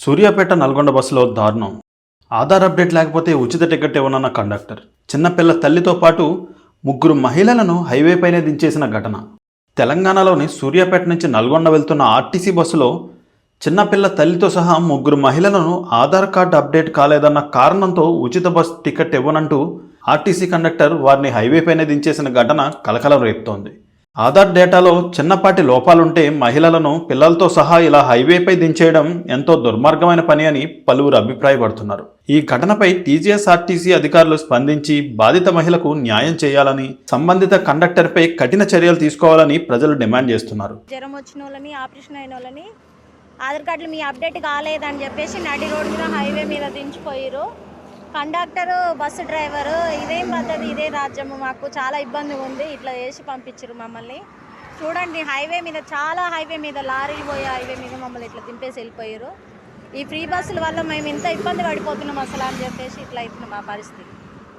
సూర్యాపేట నల్గొండ బస్సులో దారుణం. ఆధార్ అప్డేట్ లేకపోతే ఉచిత టికెట్ ఇవ్వనన్న కండక్టర్. చిన్నపిల్ల తల్లితో పాటు ముగ్గురు మహిళలను హైవేపైనే దించేసిన ఘటన. తెలంగాణలోని సూర్యాపేట నుంచి నల్గొండ వెళ్తున్న ఆర్టీసీ బస్సులో చిన్నపిల్ల తల్లితో సహా ముగ్గురు మహిళలను ఆధార్ కార్డు అప్డేట్ కాలేదన్న కారణంతో ఉచిత బస్ టికెట్ ఇవ్వనంటూ ఆర్టీసీ కండక్టర్ వారిని హైవేపైనే దించేసిన ఘటన కలకలం రేపుతోంది. ఆధార్ డేటాలో చిన్నపాటి లోపాలుంటే మహిళలను పిల్లలతో సహా ఇలా హైవేపై దించేయడం ఎంతో దుర్మార్గమైన పని అని పలువురు అభిప్రాయపడుతున్నారు. ఈ ఘటనపై టీజీఎస్ఆర్టీసీ అధికారులు స్పందించి బాధిత మహిళకు న్యాయం చేయాలని, సంబంధిత కండక్టర్పై కఠిన చర్యలు తీసుకోవాలని ప్రజలు డిమాండ్ చేస్తున్నారు. జ్వరం వచ్చిన వాళ్ళని, ఆపరేషన్ అయిన వాళ్ళని ఆధార్ కార్డులు మీ అప్డేట్ కాలేదని చెప్పేసి నడి రోడ్డు మీద హైవే మీద దించిపోయారు. కండక్టరు, బస్సు డ్రైవరు ఇదేం పద్ధతి, ఇదే రాజ్యము, మాకు చాలా ఇబ్బంది ఉంది, ఇట్లా చేసి పంపించారు మమ్మల్ని. చూడండి, హైవే మీద హైవే మీద లారీలు పోయి హైవే మీద మమ్మల్ని ఇట్లా దింపేసి వెళ్ళిపోయారు. ఈ ఫ్రీ బస్సుల వల్ల మేము ఇంత ఇబ్బంది పడిపోతున్నాం అసలు అని చెప్పేసి ఇట్లా అవుతుంది మా పరిస్థితి.